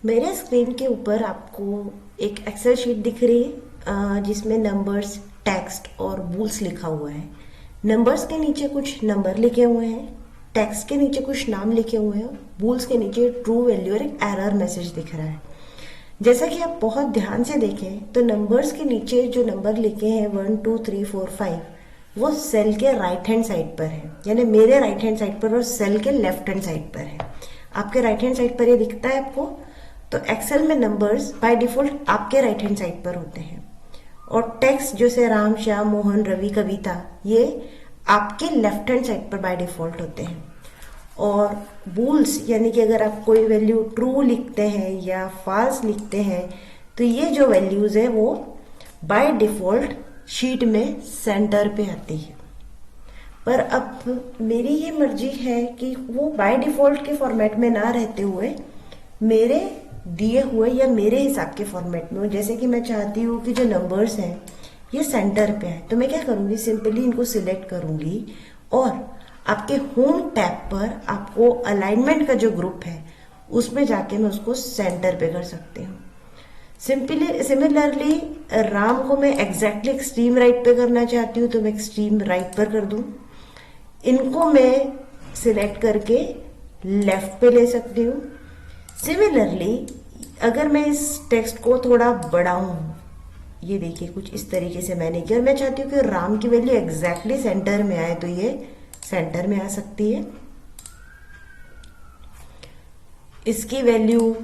मेरे स्क्रीन के ऊपर आपको एक एक्सेल शीट दिख रही है जिसमें नंबर्स, टेक्स्ट और बूल्स लिखा हुआ है। नंबर्स के नीचे कुछ नंबर लिखे हुए हैं, टेक्स्ट के नीचे कुछ नाम लिखे हुए हैं, बूल्स के नीचे ट्रू वैल्यू और एक एरर मैसेज दिख रहा है। जैसा कि आप बहुत ध्यान से देखें तो नंबर्स के नीचे जो नंबर लिखे हैं 1 2 3 4 5 वो सेल के राइट हैंड साइड पर है, यानी मेरे राइट हैंड साइड पर और सेल के लेफ्ट हैंड साइड पर है। आपके राइट हैंड साइड पर ये दिखता है आपको। तो एक्सेल में नंबर्स बाय डिफॉल्ट आपके राइट हैंड साइड पर होते हैं और टेक्स्ट जैसे राम, श्याम, मोहन, रवि, कविता ये आपके लेफ्ट हैंड साइड पर बाय डिफॉल्ट होते हैं। और बूल्स यानी कि अगर आप कोई वैल्यू ट्रू लिखते हैं या फॉल्स लिखते हैं तो ये जो वैल्यूज है वो बाय डिफॉल्ट शीट में सेंटर पे आती है। पर अब मेरी ये मर्जी है कि वो बाय डिफॉल्ट के फॉर्मेट में ना रहते हुए मेरे दिए हुए या मेरे हिसाब के फॉर्मेट में हो। जैसे कि मैं चाहती हूँ कि जो नंबर्स हैं ये सेंटर पे आए, तो मैं क्या करूँगी, सिंपली इनको सिलेक्ट करूँगी और आपके होम टैब पर आपको अलाइनमेंट का जो ग्रुप है उसमें जाके मैं उसको सेंटर पे कर सकती हूँ। सिमिलरली राम को मैं एग्जैक्टली एक्सट्रीम राइट पे करना चाहती हूँ तो मैं एक्सट्रीम राइट पर कर दूं। इनको मैं सिलेक्ट करके लेफ्ट पे ले सकती हूँ। सिमिलरली अगर मैं इस टेक्स्ट को थोड़ा बढ़ाऊं, ये देखिए कुछ इस तरीके से मैंने किया और मैं चाहती हूँ कि राम की वैल्यू एग्जैक्टली सेंटर में आए तो ये सेंटर में आ सकती है। इसकी वैल्यू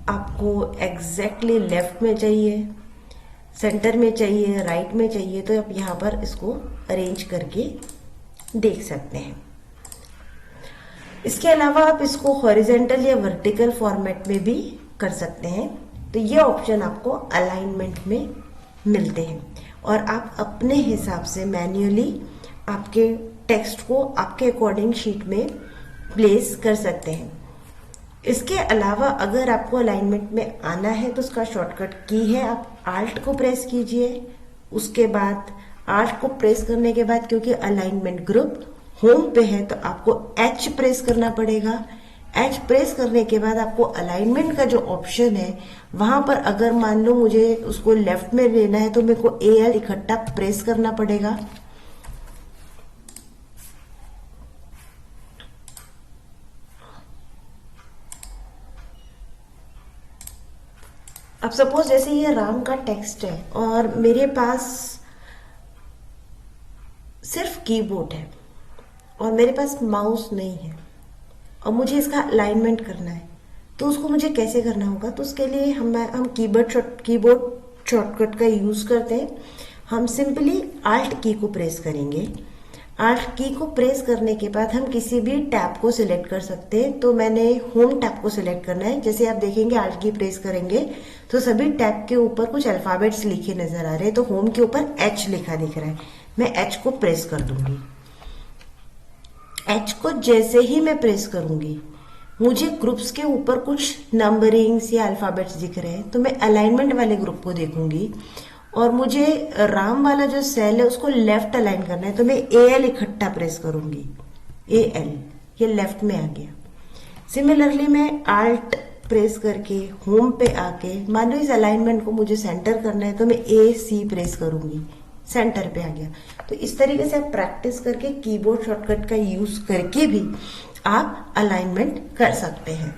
आपको एग्जैक्टली लेफ्ट में चाहिए, सेंटर में चाहिए, राइट में चाहिए, तो आप यहाँ पर इसको अरेंज करके देख सकते हैं। इसके अलावा आप इसको हॉरिजेंटल या वर्टिकल फॉर्मेट में भी कर सकते हैं। तो ये ऑप्शन आपको अलाइनमेंट में मिलते हैं और आप अपने हिसाब से मैन्युअली आपके टेक्स्ट को आपके अकॉर्डिंग शीट में प्लेस कर सकते हैं। इसके अलावा अगर आपको अलाइनमेंट में आना है तो उसका शॉर्टकट की है, आप आल्ट को प्रेस कीजिए। उसके बाद आल्ट को प्रेस करने के बाद क्योंकि अलाइनमेंट ग्रुप होम पे है तो आपको एच प्रेस करना पड़ेगा। एच प्रेस करने के बाद आपको अलाइनमेंट का जो ऑप्शन है वहां पर अगर मान लो मुझे उसको लेफ्ट में लेना है तो मेरे को AL इकट्ठा प्रेस करना पड़ेगा। अब सपोज जैसे ये राम का टेक्स्ट है और मेरे पास सिर्फ कीबोर्ड है और मेरे पास माउस नहीं है और मुझे इसका अलाइनमेंट करना है, तो उसको मुझे कैसे करना होगा। तो उसके लिए हम कीबोर्ड शॉर्टकट का यूज करते हैं। हम सिंपली आल्ट की को प्रेस करेंगे। आल्ट की को प्रेस करने के बाद हम किसी भी टैब को सिलेक्ट कर सकते हैं। तो मैंने होम टैब को सिलेक्ट करना है। जैसे आप देखेंगे आल्ट की प्रेस करेंगे तो सभी टैब के ऊपर कुछ अल्फाबेट्स लिखे नजर आ रहे हैं। तो होम के ऊपर H लिखा दिख रहा है, मैं H को प्रेस कर दूंगी। H को जैसे ही मैं प्रेस करूंगी मुझे ग्रुप्स के ऊपर कुछ नंबरिंग्स या अल्फाबेट्स दिख रहे हैं, तो मैं अलाइनमेंट वाले ग्रुप को देखूंगी और मुझे राम वाला जो सेल है उसको लेफ्ट अलाइन करना है तो मैं AL इकट्ठा प्रेस करूंगी। AL ये लेफ्ट में आ गया। सिमिलरली मैं आल्ट प्रेस करके होम पे आके मान लो इस अलाइनमेंट को मुझे सेंटर करना है तो मैं AC प्रेस करूंगी, सेंटर पे आ गया। तो इस तरीके से आप प्रैक्टिस करके कीबोर्ड शॉर्टकट का यूज करके भी आप अलाइनमेंट कर सकते हैं।